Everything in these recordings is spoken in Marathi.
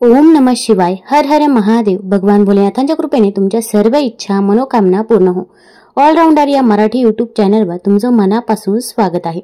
ओम नमः शिवाय. हर हर महादेव. भगवान भोलेनाथांच्या कृपेने तुमच्या सर्व इच्छा मनोकामना पूर्ण हो. ऑलराऊंडर या मराठी यूट्यूब चॅनलवर तुमचं मनापासून स्वागत आहे.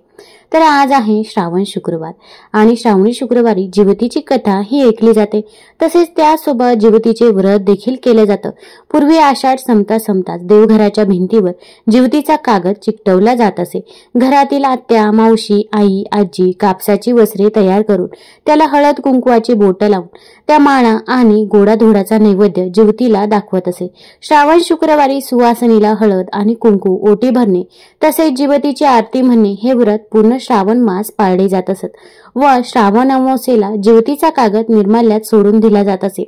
तर आज आहे श्रावण शुक्रवार आणि श्रावणी शुक्रवारी जिवतीची कथा ही ऐकली जाते. तसेच त्यासोबत जिवतीचे व्रत देखील केले जातं. पूर्वी आषाढ संपताच देवघराच्या भिंतीवर जिवतीचा कागद चिकटवला जात असे. घरातील आत्या, मावशी, आई, आजी कापसाची वस्त्रे तयार करून त्याला हळद कुंकवाची बोटं लावून त्या माळा आणि गोडाधोडाचा नैवेद्य जिवतीला दाखवत असे. श्रावण शुक्रवारी सुवासिनीला हळद आणि कुंकू ओटी भरणे तसेच जिवतीची आरती म्हणणे हे व्रत पूर्ण श्रावण मास पाळले जात असत व श्रावण अमावस्येला जिवतीचा कागद निर्माल्यात सोडून दिला जात असे.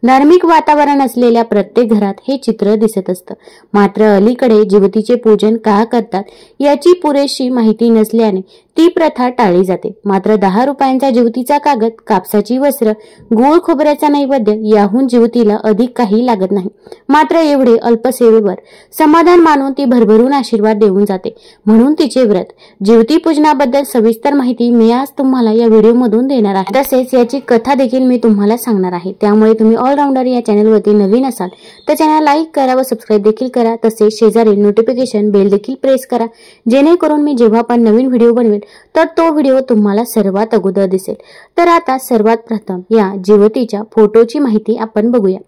धार्मिक वातावरण असलेल्या प्रत्येक घरात हे चित्र दिसत असतं. मात्र अलीकडे जिवतीचे पूजन का करतात याची पुरेशी माहिती नसल्याने ती प्रथा टाळली जाते. मात्र 10 रुपयांचा जिवतीचा कागद, कापसाची वस्त्र, गोड खोबऱ्याचा नैवेद्य याहून जिवतीला अधिक काही लागत नाही. मात्र एवढे अल्प सेवेवर समाधान मानून ती भरभरून आशीर्वाद देऊन जाते. म्हणून तिचे व्रत. जिवती पूजनाबद्दल सविस्तर माहिती मी आज तुम्हाला या व्हिडिओमधून देणार आहे. तसेच याची कथा देखील मी तुम्हाला सांगणार आहे. त्यामुळे तुम्ही ऑलराऊंडर या चॅनलवरती नवीन असाल तर चॅनल लाईक करा व सबस्क्राईब देखील करा. तसेच शेजारी नोटिफिकेशन बेल देखील प्रेस करा, जेणेकरून मी जेव्हा पण नवीन व्हिडिओ बनवेल तर तो व्हिडिओ तुम्हाला सर्वात अगोदर दिसेल. तर आता सर्वात प्रथम या जिवतीच्या फोटोची माहिती आपण बघूया.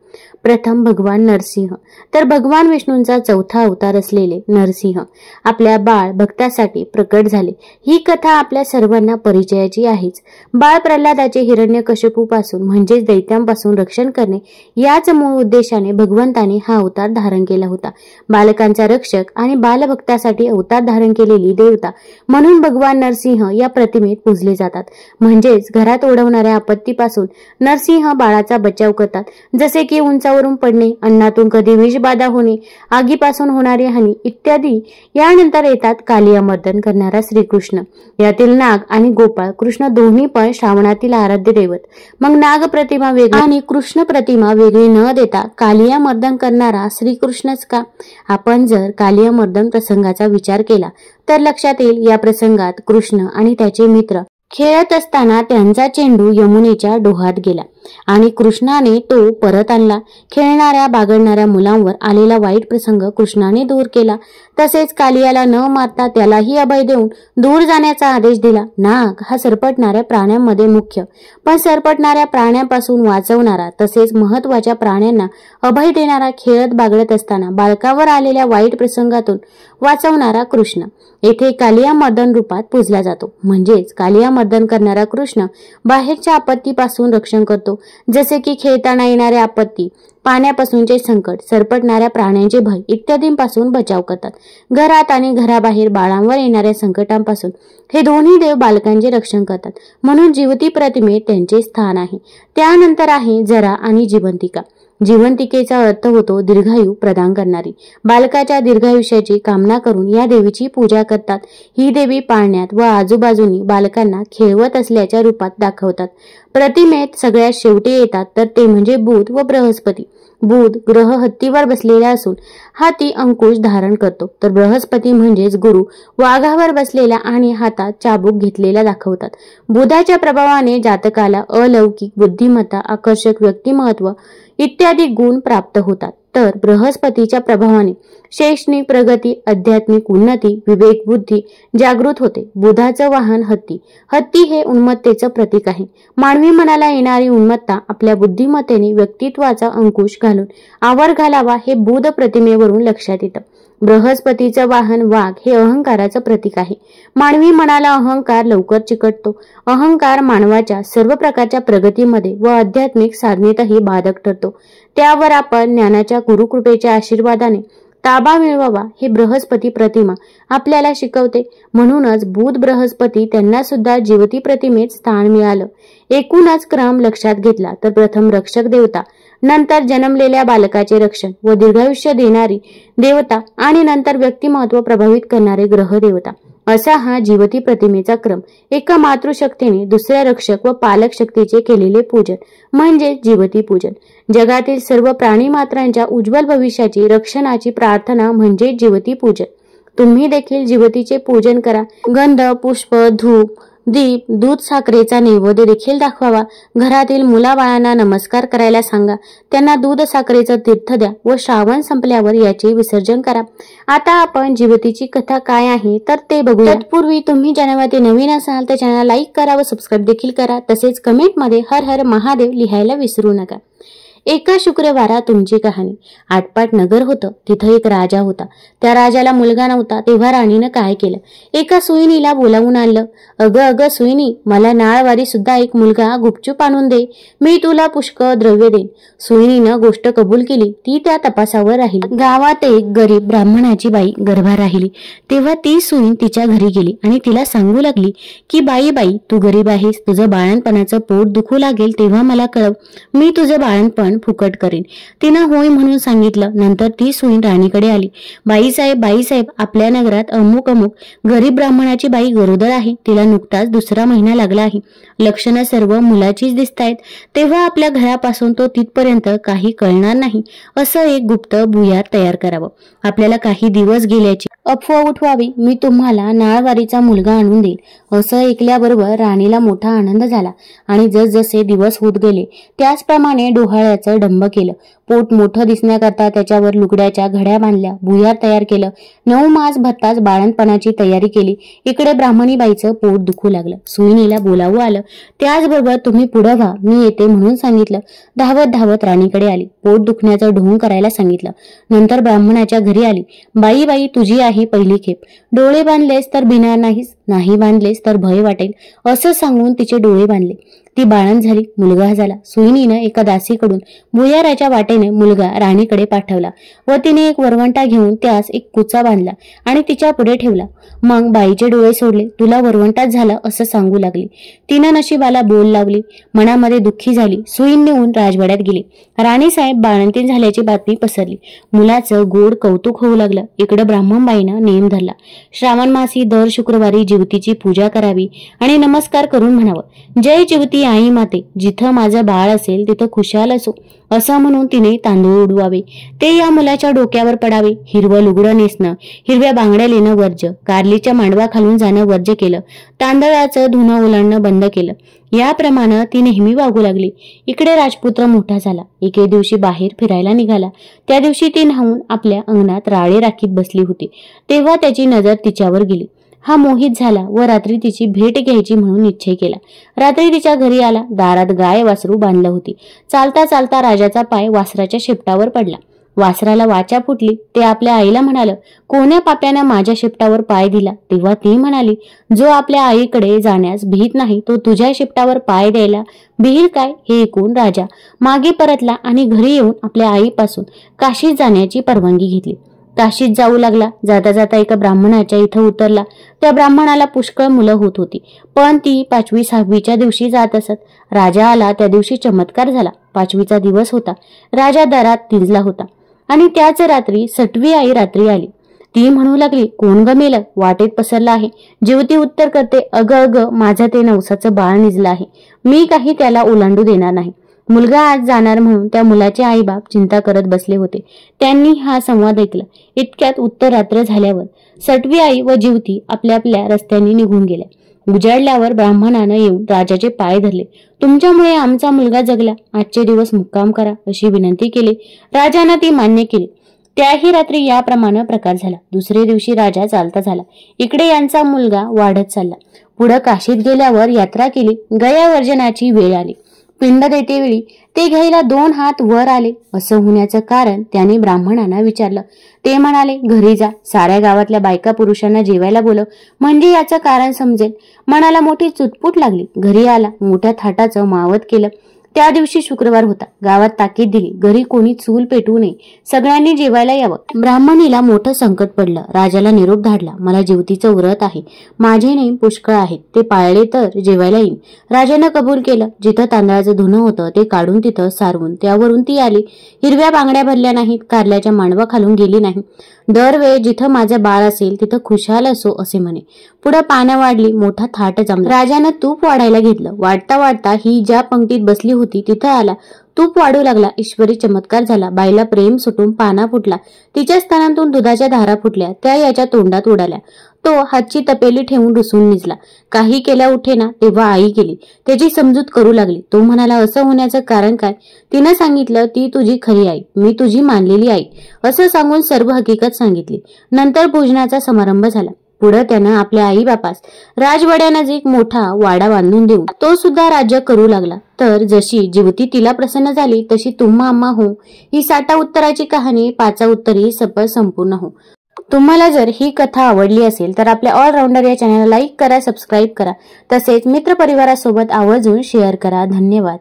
प्रथम भगवान नरसिंह. तर भगवान विष्णूंचा चौथा अवतार असलेले नरसिंह आपल्या बाळ भक्तासाठी प्रकट झाले. ही कथा आपल्या सर्वांना परिचयाची आहेच. बाळ प्रल्हादाचे हिरण्यकश्यपूपासून म्हणजेच दैत्यांपासून रक्षण करणे याच मूळ उद्देशाने भगवंताने हा अवतार धारण केला होता. बालकांचा रक्षक आणि बालभक्तासाठी अवतार धारण केलेली देवता म्हणून भगवान नरसिंह या प्रतिमेत पूजले जातात. म्हणजेच घरात ओढवणाऱ्या आपत्तीपासून नरसिंह बाळाचा बचाव करतात. जसे की उंचावरून पडणे, अन्नातून कधी विषबाधा होणे, आगीपासून होणारी हानी इत्यादी. यानंतर येतात कालियामर्दन करणारा श्रीकृष्ण. यातील नाग आणि गोपाळ कृष्ण दोन्ही पण श्रावणातील आराध्य दैवत. मग नाग प्रतिमा वेगळी आणि कृष्ण प्रतिमा वेगळी न देता कालियामर्दन करणारा श्रीकृष्णच का? आपण जर कालियामर्दन प्रसंगाचा विचार केला तर लक्षात येईल या प्रसंगात कृष्ण आणि त्याचे मित्र खेळत असताना त्यांचा चेंडू यमुनेच्या डोहात गेला आणि कृष्णाने तो परत आणला. खेळणाऱ्या बागडणाऱ्या मुलांवर आलेला वाईट प्रसंग कृष्णाने दूर केला. तसेच कालियाला न मारता त्यालाही अभय देऊन दूर जाण्याचा आदेश दिला. नाग हा सरपटणाऱ्या प्राण्यांमध्ये मुख्य, पण सरपटणाऱ्या प्राण्यांपासून वाचवणारा तसेच महत्वाच्या प्राण्यांना अभय देणारा. खेळत बागडत असताना बालकावर आलेल्या वाईट प्रसंगातून वाचवणारा कृष्ण येथे कालियामर्दन रूपात पूजला जातो. म्हणजेच कालियामर्दन करणारा कृष्ण बाहेरच्या आपत्तीपासून रक्षण करतो, जसे की खेळताना येणाऱ्या आपत्ती, पाण्यापासूनचे संकट, सरपटणाऱ्या प्राण्यांचे भय इत्यादींपासून बचाव करतात. घरात आणि घराबाहेर बाळांवर येणाऱ्या संकटांपासून हे दोन्ही देव बालकांचे रक्षण करतात. म्हणून जिवती प्रतिमेत त्यांचे स्थान आहे. त्यानंतर आहे जरा आणि जिवंतिका. जिवंतिकेचा अर्थ होतो दीर्घायू प्रदान करणारी. बालकाच्या दीर्घायुष्याची कामना करून या देवीची पूजा करतात. ही देवी पाळण्यात व आजूबाजूनी बालकांना खेळवत असल्याच्या रूपात दाखवतात. प्रतिमेत सगळ्यात शेवटी येतात तर ते म्हणजे बुध व बृहस्पती. बुध ग्रह हत्तीवर बसलेला असून हाती अंकुश धारण करतो, तर बृहस्पती म्हणजेच गुरु वाघावर बसलेला आणि हातात चाबूक घेतलेला दाखवतात. बुधाच्या प्रभावाने जातकाला अलौकिक बुद्धिमत्ता, आकर्षक व्यक्तिमत्व इत्यादी गुण प्राप्त होतात. तर बृहस्पतीच्या प्रभावाने शैक्षणिक प्रगती, आध्यात्मिक उन्नती, विवेक बुद्धी जागृत होते. बुधाचं वाहन हत्ती. हत्ती हे उन्मत्तेचं प्रतीक आहे. मानवी मनाला येणारी उन्मत्ता आपल्या बुद्धिमत्तेने व्यक्तित्वाचा अंकुश घालून आवर घालावा हे बुध प्रतिमेवरून लक्षात येतं. बृहस्पतीचं वाहन वाघ हे अहंकाराचं प्रतीक आहे. मानवी मनाला अहंकार लवकर चिकटतो. अहंकार मानवाच्या सर्व प्रकारच्या प्रगतीमध्ये व आध्यात्मिक साधनेतही बाधक ठरतो. त्यावर आपण ज्ञानाच्या गुरुकृपेच्या आशीर्वादाने ताबा मिळवावा हे बृहस्पती प्रतिमा आपल्याला शिकवते. म्हणूनच बुध बृहस्पती त्यांना सुद्धा जिवती प्रतिमेत स्थान मिळालं. एकूणच क्रम लक्षात घेतला तर प्रथम रक्षक देवता, नंतर जन्मलेल्या बालकाचे रक्षण व दीर्घायुष्य देणारी देवता आणि नंतर व्यक्तिमत्व प्रभावित करणारे ग्रह देवता, असा हा जिवती प्रतिमेचा क्रम. एका मातृशक्तीने दुसऱ्या रक्षक व पालक शक्तीचे केलेले पूजन म्हणजे जिवती पूजन. जगातील सर्व प्राणी मात्रांच्या उज्ज्वल भविष्याची रक्षणाची प्रार्थना म्हणजे जिवती पूजन. तुम्ही देखील जिवतीचे पूजन करा. गंध, पुष्प, धूप, दीप, दूध साखरेचा नैवेद्य देखील दाखवावा. घरातील मुलाबाळांना नमस्कार करायला सांगा. त्यांना दूध साखरेचं तीर्थ द्या व श्रावण संपल्यावर याचे विसर्जन करा. आता आपण जिवतीची कथा काय आहे तर ते बघूया. तत्पूर्वी तुम्ही चॅनलवरती नवीन असाल तर चॅनल लाईक करा व सबस्क्राईब देखील करा. तसेच कमेंटमध्ये हर हर महादेव लिहायला विसरू नका. एका शुक्रवारात तुमची कहाणी. आटपाट नगर होतं. तिथं एक राजा होता. त्या राजाला मुलगा नव्हता. तेव्हा राणीनं काय केलं, एका सुईणीला बोलावून आणलं. अगं सुईणी, मला नाळवारी सुद्धा एक मुलगा गुपचूप आणून दे, मी तुला पुष्कळ द्रव्य देईन. सुईणीनं गोष्ट कबूल केली. ती त्या तपासावर राहिली. गावात एक गरीब ब्राह्मणाची बाई गर्भा राहिली. तेव्हा ती सुईण तिच्या घरी गेली आणि तिला सांगू लागली की बाई तू गरीब आहेस, तुझं बाळणपणाचं पोट दुखू लागेल तेव्हा मला कळव, मी तुझं बाळणपण फुकट करेन. तिनं होय म्हणून सांगितलं. नंतर ती सुईण राणीकडे आली. बाईसाहेब, आपल्या नगरात अमुक गरीब ब्राह्मणाची बाई गरोदर आहे. तिला नुकताच दुसरा महिना लागला आहे. लक्षणं सर्व मुलाचीच दिसतायत. तेव्हा आपल्या घरापासून तो तिथपर्यंत काही कळणार नाही असं एक गुप्त भुयार तयार करावं. आपल्याला काही दिवस गेल्याची अफवा उठवावी. मी तुम्हाला नाळवारीचा मुलगा आणून देईल. असं ऐकल्याबरोबर राणीला मोठा आनंद झाला आणि जसजसे दिवस होत गेले त्याचप्रमाणे डोहाळ्याचं डंब केलं. पोट मोठं दिसण्याकरता त्याच्यावर लुगड्याच्या घड्या बांधल्या. भुयार तयार केलं. 9 मास भरताच बाळणपणाची तयारी केली. इकडे ब्राह्मणी बाईचं पोट दुखू लागलं. सुईणीला बोलावं आलं. त्याचबरोबर तुम्ही पुढं व्हा, मी येते म्हणून सांगितलं. धावत राणीकडे आली. पोट दुखण्याचं ढोंग करायला सांगितलं. नंतर ब्राह्मणाच्या घरी आली. बाई तुझी आहे पहिली खेप. डोळे बांधलेस तर भिणार नाहीस, नाही बांधलेस तर भय वाटेल असं सांगून तिचे डोळे बांधले. ती बाळण झाली. मुलगा झाला. सुईणीनं एका दासीकडून भुयाराच्या वाटेने मुलगा राणीकडे पाठवला व तिने एक वरवंटा घेऊन त्यास एक कुचा बांधला आणि तिच्या पुढे ठेवला. मग बाईचे डोळे सोडले. तुला वरवंटाच झाला असं सांगू लागली. तिनं नशिबाला बोल लावली. मनामध्ये दुःखी झाली. सुईण नेऊन राजवाड्यात गेली. राणीसाहेब बाळंतीण झाल्याची बातमी पसरली. मुलाचं गोड कौतुक होऊ लागलं. इकडं ब्राह्मणबाईनं नेम धरला. श्रावण मासी दर शुक्रवारी जिवतीची पूजा करावी आणि नमस्कार करून म्हणावं, जय जिवती आई माते, जिथं माझं बाळ असेल तिथं खुशाल असो असं म्हणून तिने तांदूळ उडवावे. ते या मुलाच्या डोक्यावर पडावे. हिरवं लुगडं नेसणं, हिरव्या बांगड्या लेणं वर्ज्य, कारलीच्या मांडवा खालून जाणं वर्ज्य केलं. तांदळाचं धुणं ओलांडणं बंद केलं. याप्रमाणे ती नेहमी वागू लागली. इकडे राजपुत्र मोठा झाला. एके दिवशी बाहेर फिरायला निघाला. त्या दिवशी ती न्हावून आपल्या अंगणात राळे राखीत बसली होती. तेव्हा त्याची नजर तिच्यावर गेली. हा मोहित झाला व रात्री तिची भेट घ्यायची म्हणून निश्चय केला. रात्री तिच्या घरी आला. दारात गाय वासरू बांधलं होती. चालता राजाचा पाय वासराच्या शेपटावर पडला. वासराला वाचा फुटली. ते आपल्या आईला म्हणालं, कोण्या पाप्यानं माझ्या शेपटावर पाय दिला. तेव्हा ती म्हणाली, जो आपल्या आईकडे जाण्यास भीत नाही तो तुझ्या शेपटावर पाय द्यायला भीर काय. हे ऐकून राजा मागे परतला आणि घरी येऊन आपल्या आईपासून काशीत जाण्याची परवानगी घेतली. काशीत जाऊ लागला. जाता एका ब्राह्मणाच्या इथं उतरला. त्या ब्राह्मणाला पुष्कळ मुलं होत होती, पण ती 5वी 6वीच्या दिवशी जात असत. राजा आला त्या दिवशी चमत्कार झाला. 5वीचा दिवस होता. राजा दारात तिंजला होता आणि त्याच रात्री 6वी आई रात्री आली. ती म्हणू लागली, कोण ग मेलं, वाटेत पसरला आहे. जिवती उत्तर करते, अगं माझं ते नवसाचं बाळ निजलं आहे. मी काही त्याला ओलांडू देणार नाही. मुलगा आज जाणार म्हणून त्या मुलाचे आईबाप चिंता करत बसले होते. त्यांनी हा संवाद ऐकला. इतक्यात उत्तर रात्र झाल्यावर 6वी आई व जिवती आपल्या रस्त्यांनी निघून गेल्या. उजाडल्यावर ब्राह्मणानं येऊन राजाचे पाय धरले. तुमच्यामुळे आमचा मुलगा जगला. आजचे दिवस मुक्काम करा अशी विनंती केली. राजानं ती मान्य केली. त्याही रात्री याप्रमाणे प्रकार झाला. दुसरे दिवशी राजा चालता झाला. इकडे यांचा मुलगा वाढत चालला. पुढे काशीत गेल्यावर यात्रा केली. गयावर्जनाची वेळ आली. पिंड देते वेळी ते घ्यायला 2 हात वर आले. असं होण्याचं कारण त्याने ब्राह्मणांना विचारलं. ते म्हणाले, घरी जा, साऱ्या गावातल्या बायका पुरुषांना जेवायला बोलव, म्हणजे याचं कारण समजेल. मनाला मोठी चुटपुट लागली. घरी आला. मोठ्या थाटाचं मावत केलं. त्या दिवशी शुक्रवार होता. गावात ताकीद दिली, घरी कोणी चूल पेटवू नये, सगळ्यांनी जेवायला यावं. ब्राह्मणीला मोठं संकट पडलं. राजाला निरोप धाडला, मला जिवतीचं व्रत आहे, माझे नेम पुष्कळ आहेत, ते पाळले तर जेवायला येईन. राजानं कबूल केलं. जिथं तांदळाचं धुणं होतं ते काढून तिथं सारवून त्यावरून ती आली. हिरव्या बांगड्या भरल्या नाहीत, कारल्याच्या मांडवा खालून गेली नाही. दरवेळ जिथं माझं बाळ असेल तिथं खुशाल असो असे म्हणे. पुढे पानं वाढली. मोठा थाट जमला. राजानं तूप वाढायला घेतलं. वाढता ही ज्या पंक्तीत बसली होती तिथं आला. तूप वाढू लागला, ईश्वरी चमत्कार झाला, बाईला प्रेम सुटून पाना फुटला, तिच्या स्तनांतून दुधाच्या धारा फुटल्या, त्या याच्या तोंडात उडाल्या. तो हातची तपेली ठेवून रुसून निजला. काही केल्या उठेना, तेव्हा आई गेली. त्याची समजूत करू लागली. तो म्हणाला, असं होण्याचं कारण काय? तिनं सांगितलं, ती तुझी खरी आई, मी तुझी मानलेली आई, असं सांगून सर्व हकीकत सांगितली. नंतर भोजनाचा समारंभ झाला. पुढे त्यानं आपल्या आई बापास राजवाड्यानजीक मोठा वाडा बांधून देऊन तो सुद्धा राज्य करू लागला. तर जशी जिवती तिला प्रसन्न झाली तशी तुम्हा आम्हा हो ही 60 उत्तराची कहाणी 5 उत्तरी सफल संपूर्ण हो. तुम्हाला जर ही कथा आवडली असेल तर आपल्या ऑलराऊंडर या चॅनलला लाईक करा, सबस्क्राईब करा, तसेच मित्रपरिवारासोबत आवर्जून शेअर करा. धन्यवाद.